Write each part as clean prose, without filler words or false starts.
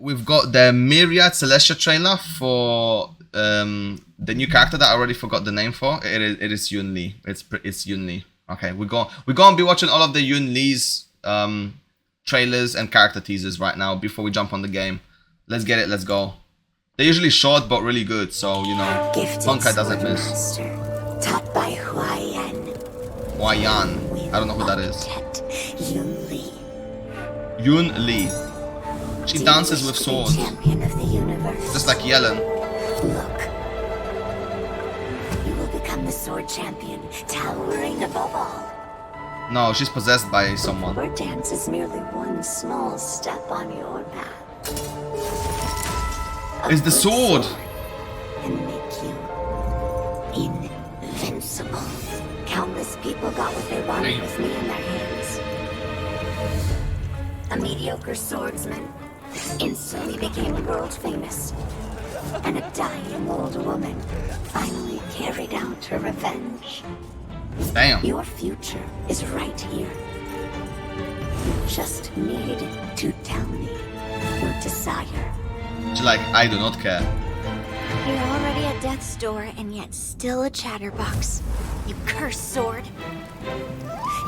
we've got the Myriad Celestia trailer for the new character that I already forgot the name for. It is Yunli. It's Yunli. Okay, we're gonna be watching all of the Yunli's trailers and character teasers right now before we jump on the game. Let's get it. Let's go. They're usually short but really good, so you know, Honkai doesn't miss. Taught by Huayan. Huayan. I don't know who that is. Yunli. Yunli. She dances with swords. Champion of the universe. Just like Yellen. Look. You will become the sword champion, towering above all. No, she's possessed by someone. Sword dance is merely one small step on your path. It's the sword. And make you invincible. Countless people got what they wanted with me in their hands. A mediocre swordsman instantly became world famous. And a dying old woman finally carried out her revenge. Damn. Your future is right here. You just need to tell me your desire. She's like, I do not care. You're already at death's door and yet still a chatterbox. You cursed sword.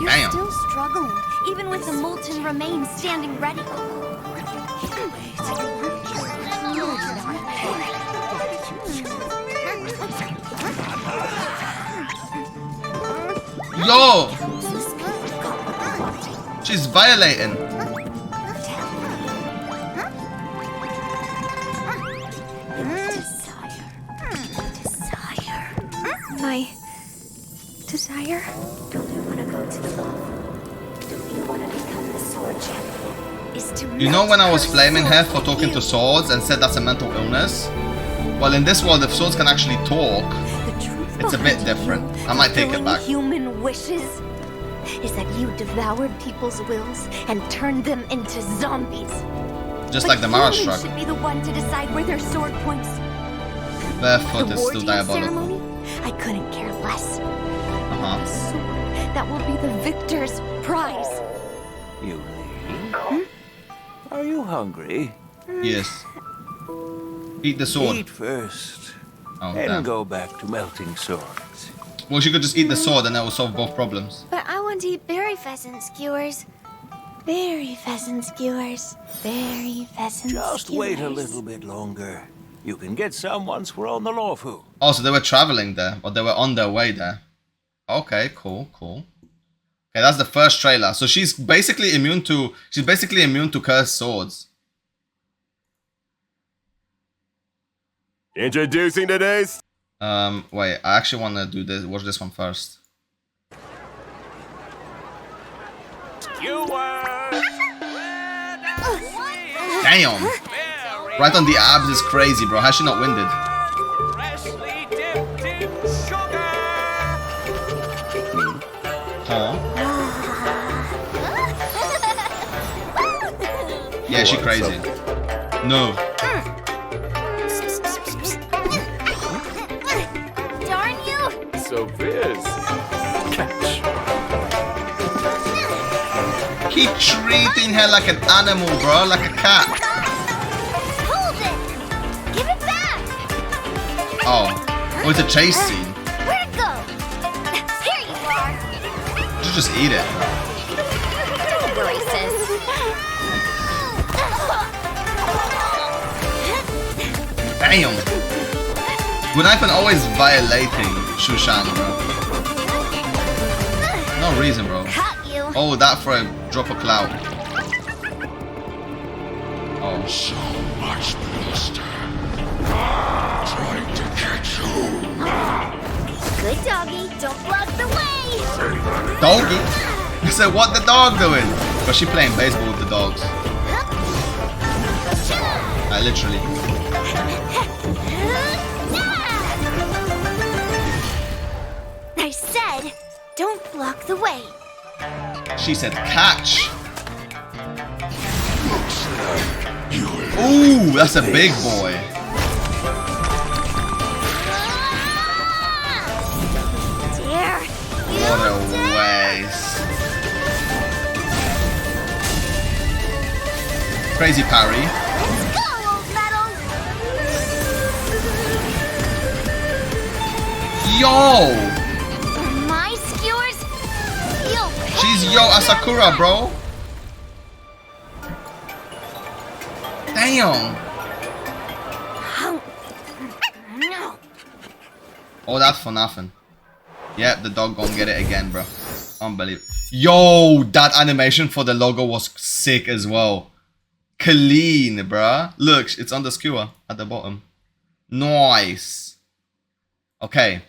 You're Damn. still struggling, even with the molten remains standing ready. Yo! She's violating. My desire? Don't you want to go to the law? Don't you want to become the sword champion? Is to You know when I was flaming her for talking to swords and said that's a mental illness? Well, in this world, if swords can actually talk, it's a bit different. I might take it back. Human wishes is that you devoured people's wills and turned them into zombies. Just like the Mara Yunlin Shrug. should be the one to decide where their sword points. Barefoot is war still dance diabolical. ceremony? I couldn't care less. Uh-huh. Sword that will be the victor's prize. Yunli? Are you hungry? Yes. Eat the sword. Eat first, Oh, and damn. go back to melting swords. Well, she could just eat the sword and that will solve both problems. But I want to eat berry pheasant skewers. Berry pheasant skewers. Berry pheasant skewers. Just wait a little bit longer. You can get some once we're on the Lawfu. Oh, so they were traveling there, or they were on their way there. Okay, cool. Okay, that's the first trailer. So she's basically immune to cursed swords. Introducing today's... Wait, I actually want to do this. Watch this one first. Damn! Right on the abs is crazy, bro. How's she not winded? Huh? Yeah, she crazy. No. Darn you! So Viz. Catch. Keep treating her like an animal, bro. Like a cat. Hold it! Give it back! Oh. Oh, it's a chase scene. Where'd it go? Here you are! You just eat it. Don't worry, sis. Damn. Gunaipan always violating Shushan, bro. No reason, bro. Caught you. Oh, that for a drop of cloud. Oh. So much bluster. Trying to catch you. Good doggy. Don't block the way. Doggy? I said, what the dog doing? But she playing baseball with the dogs. Literally. I said, don't block the way. She said, catch. Ooh, that's a big boy. Dear, What a waste. Crazy parry. let's go. Yo! My skewers feel pain. She's Yo Asakura, bro. Damn. No. All that for nothing. Yep, the dog gonna get it again, bro. Unbelievable. Yo, that animation for the logo was sick as well. Clean, bruh. Look, it's on the skewer at the bottom. Nice. Okay.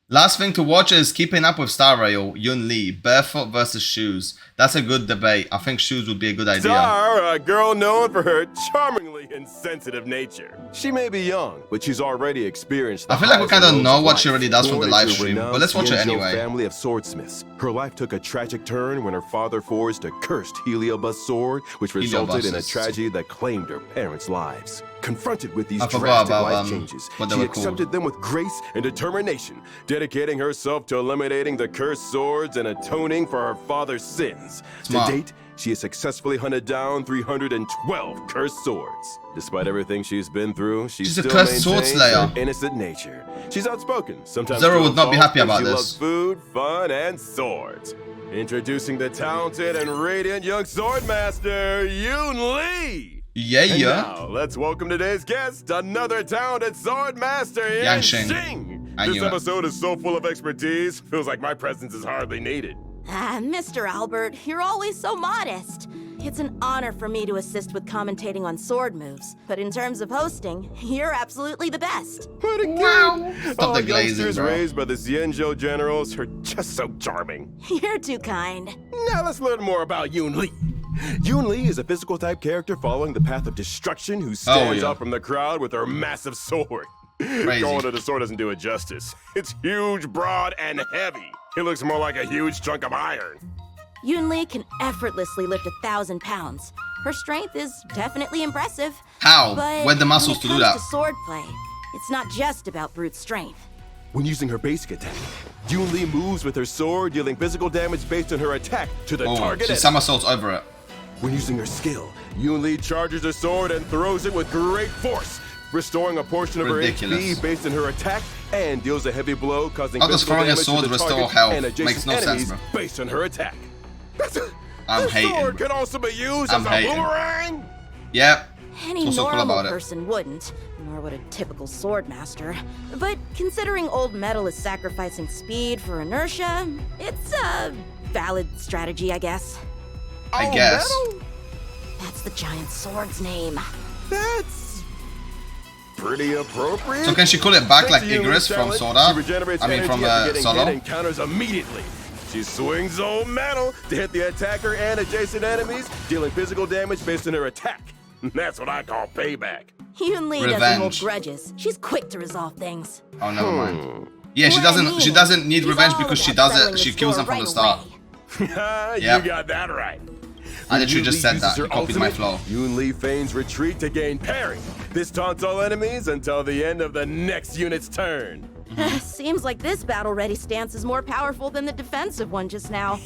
Last thing to watch is Keeping Up with Star Rail, Yunli, Barefoot versus Shoes. That's a good debate. I think Shoes would be a good idea. Star, a girl known for her charmingly insensitive nature. She may be young, but she's already experienced. I feel like we kind of know what she already does from the live stream, but let's watch it anyway. Family of swordsmiths. Her life took a tragic turn when her father forged a cursed Heliobus sword, which resulted in a tragedy that claimed her parents' lives. Confronted with these drastic life changes, she accepted them with grace and determination, dedicating herself to eliminating the cursed swords and atoning for her father's sins. Smart. To date, she has successfully hunted down 312 cursed swords. Despite everything she's been through, she She's a still cursed sword maintains slayer. her innocent nature. She's outspoken, sometimes Zero would not be happy about she this. loves food, fun, and swords. Introducing the talented and radiant young swordmaster, Yunli. Yeah, And yeah. now, let's welcome today's guest, another talented sword master, Yanxing. Yanxing. I This knew it. episode is so full of expertise, feels like my presence is hardly needed. Mr. Albert, you're always so modest. It's an honor for me to assist with commentating on sword moves, but in terms of hosting, you're absolutely the best. What a Wow. kid! Stop All the glazing, youngsters bro. raised by the Xianzhou generals are just so charming. You're too kind. Now let's learn more about Yunli. Yunli is a physical type character following the path of destruction who stands yeah. out from the crowd with her massive sword. Crazy. Going to the sword doesn't do it justice. It's huge, broad, and heavy. It looks more like a huge chunk of iron. Yunli can effortlessly lift 1,000 pounds. Her strength is definitely impressive. How? But Where the muscles to when do it that? comes to swordplay, it's not just about brute strength. When using her basic attack, Yunli moves with her sword, dealing physical damage based on her attack to the Oh, target. she somersaults over it. When using her skill, Yunli charges her sword and throws it with great force, restoring a portion of Ridiculous. her HP based on her attack, and deals a heavy blow, causing How does physical throwing a damage sword to the restore target health? and adjacent Makes no sense, enemies bro. based on her attack. I'm Her hating. sword can also be used I'm as a hating. boomerang. Yep. Any What's so cool normal about it? person wouldn't, nor would a typical swordmaster. But considering old metal is sacrificing speed for inertia, it's a valid strategy, I guess. I Oh, guess. metal? That's the giant sword's name. That's pretty appropriate. So can she call it back like Thanks to Igris Yunli's from talent, Sword Art? She regenerates I mean from energy after getting Solo? hit and counters immediately. She swings old metal to hit the attacker and adjacent enemies, dealing physical damage based on her attack. That's what I call payback. Yunli doesn't hold Revenge. grudges. She's quick to resolve things. Oh, never mind. Yeah, she What I doesn't. She mean, doesn't need she's revenge all because she about does settling it. She the kills them score from the right start. You Yep. got that right. I literally just Yunli said uses that. her You copied my ultimate, flow. Yunli feigns retreat to gain parry. This taunts all enemies until the end of the next unit's turn. Seems like this battle-ready stance is more powerful than the defensive one just now.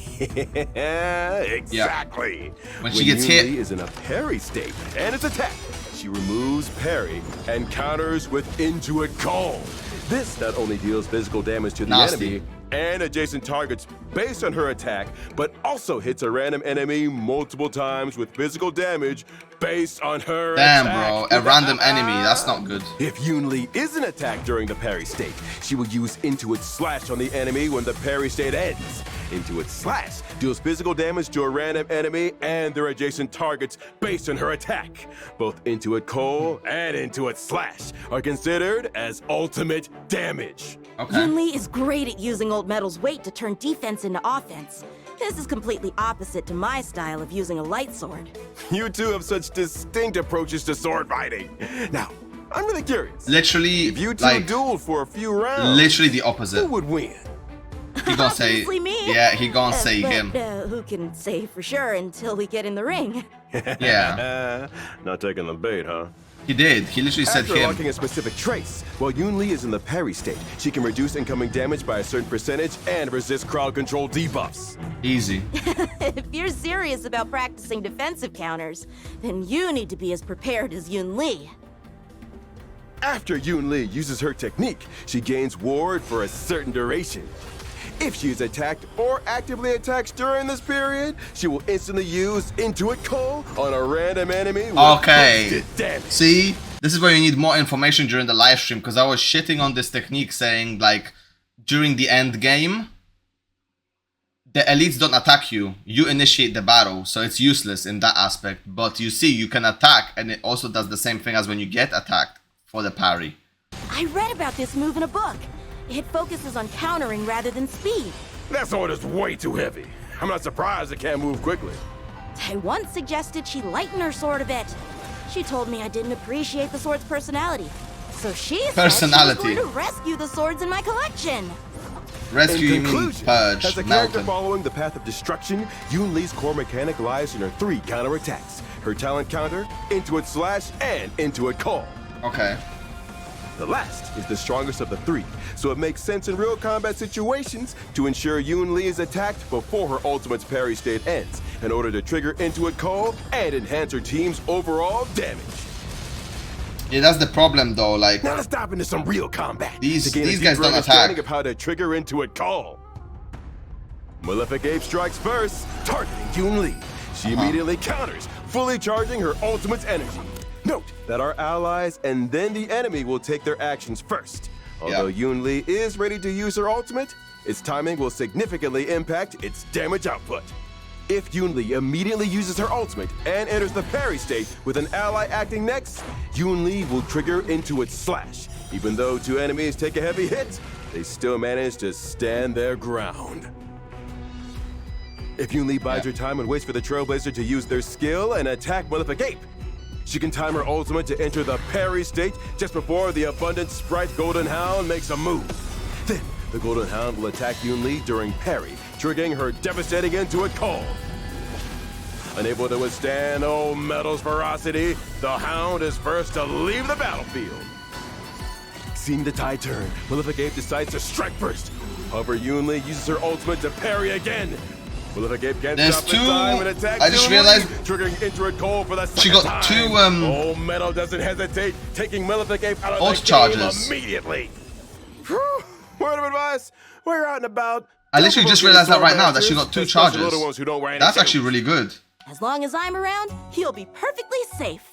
Exactly. When she gets hit- Yunli is in a parry state and it's attacked, she removes parry and counters with Into It Call. This not only deals physical damage to the Nasty. enemy and adjacent targets based on her attack, but also hits a random enemy multiple times with physical damage based on her Damn, attack. bro. A random enemy. That's not good. If Yunli isn't attacked during the parry state, she will use Into It Slash on the enemy when the parry state ends. Into It Slash deals physical damage to a random enemy and their adjacent targets based on her attack. Both Into It Call and Into It Slash are considered as ultimate damage. Okay. Yunli is great at using old metal's weight to turn defense into offense. This is completely opposite to my style of using a light sword. You two have such distinct approaches to sword fighting. Now, I'm really curious. Literally, If you two like, dueled for a few rounds, literally the who opposite. would win? He gonna say, Obviously me. yeah, he gonna say but, him. Who can say for sure until we get in the ring? Yeah, Not taking the bait, huh? he did. He literally said After him. locking a specific trace, while Yunli is in the parry state, she can reduce incoming damage by a certain percentage and resist crowd control debuffs. Easy. If you're serious about practicing defensive counters, then you need to be as prepared as Yunli. After Yunli uses her technique, she gains ward for a certain duration. If she is attacked or actively attacks during this period, she will instantly use Intuit Call on a random enemy with Okay. damage. See? This is where you need more information during the live stream, because I was shitting on this technique saying, like, during the end game, the elites don't attack you. You initiate the battle, so it's useless in that aspect. But you see, you can attack, and it also does the same thing as when you get attacked for the parry. I read about this move in a book. It focuses on countering rather than speed. That sword is way too heavy. I'm not surprised it can't move quickly. I once suggested she lighten her sword a bit. She told me I didn't appreciate the sword's personality. So she said she was going to rescue the swords in my collection. Rescue, in you mean conclusion, purge, as a character following the path of destruction, Yunli's core mechanic lies in her 3 counterattacks. Her talent counter, Intuit Slash, and Intuit Call. Okay. The last is the strongest of the 3, so it makes sense in real combat situations to ensure Yunli is attacked before her ultimate's parry state ends, in order to trigger Intuit Call and enhance her team's overall damage. Yeah, that's the problem though, like... Now let's dive into some real combat. These guys don't attack. Of how to trigger Intuit Call. Malefic Ape strikes first, targeting Yunli. She immediately counters, fully charging her ultimate's energy. Note that our allies and then the enemy will take their actions first. Although Yunli is ready to use her ultimate, its timing will significantly impact its damage output. If Yunli immediately uses her ultimate and enters the parry state with an ally acting next, Yunli will trigger Intuit Slash. Even though 2 enemies take a heavy hit, they still manage to stand their ground. If Yunli bides her time and waits for the Trailblazer to use their skill and attack Malefic Ape, she can time her ultimate to enter the parry state just before the abundant sprite Golden Hound makes a move. Then, the Golden Hound will attack Yunli during parry, triggering her devastating Intuit Call. Unable to withstand old Metal's ferocity, the Hound is first to leave the battlefield. Seeing the tide turn, Malefic Ape decides to strike first. However, Yunli uses her ultimate to parry again. Malefic Ape can't stop in time and attack. I just realized triggering Intuit Call for the second she got time. 2 Old Metal doesn't hesitate, taking Malefic Ape out of ult the charges game immediately. Word of advice, we're out and about. I literally just realized that right now, that she got 2 charges. That's actually really good. As long as I'm around, he'll be perfectly safe.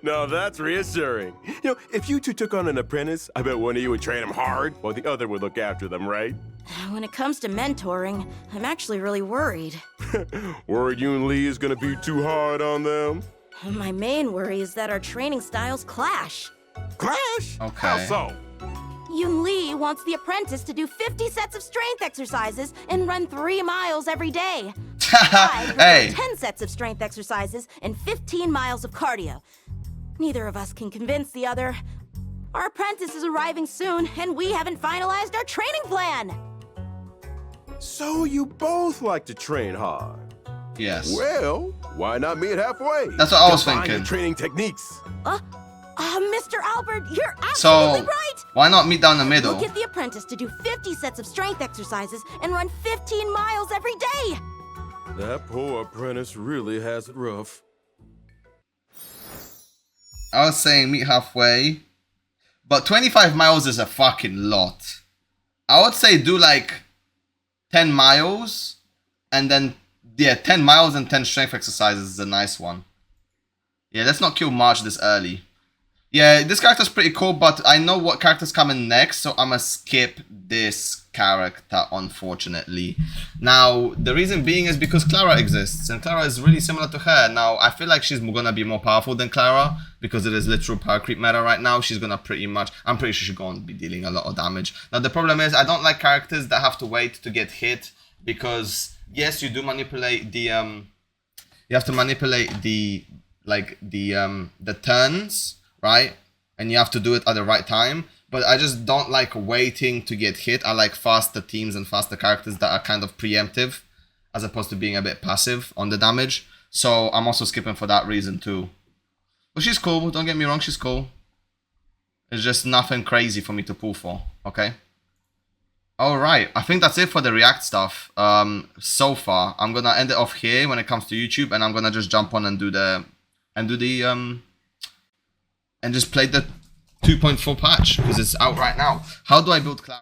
No, that's reassuring. You know, if you 2 took on an apprentice, I bet one of you would train him hard, while the other would look after them, right? When it comes to mentoring, I'm actually really worried. Worried Yunli is gonna be too hard on them? My main worry is that our training styles clash. Clash? Okay. How so? Yunli wants the apprentice to do 50 sets of strength exercises and run 3 miles every day. I Hey. 10 sets of strength exercises and 15 miles of cardio. Neither of us can convince the other. Our apprentice is arriving soon, and we haven't finalized our training plan. So you both like to train hard? Yes. Well, why not meet halfway? That's what I was Combine thinking. your training techniques. Mr. Albert, you're So, absolutely right. why not meet down the middle? We'll get the apprentice to do 50 sets of strength exercises and run 15 miles every day. That poor apprentice really has it rough. I was saying meet halfway. But 25 miles is a fucking lot. I would say do like 10 miles. And then, yeah, 10 miles and 10 strength exercises is a nice one. Yeah, let's not kill March this early. Yeah, this character's pretty cool, but I know what character's coming next, so I'm gonna skip this character, unfortunately. Now, the reason being is because Clara exists, and Clara is really similar to her. Now, I feel like she's gonna be more powerful than Clara, because it is literal power creep meta right now. She's gonna I'm pretty sure she's gonna be dealing a lot of damage. Now, the problem is, I don't like characters that have to wait to get hit, because, yes, you do manipulate the, you have to manipulate the turns, right? And you have to do it at the right time. But I just don't like waiting to get hit. I like faster teams and faster characters that are kind of preemptive, as opposed to being a bit passive on the damage. So I'm also skipping for that reason too. But she's cool, don't get me wrong, she's cool. It's just nothing crazy for me to pull for, okay? Alright, I think that's it for the React stuff so far. I'm gonna end it off here when it comes to YouTube, and I'm gonna just jump on and do the and just play the 2.4 patch because it's out right now. How do I build cloud?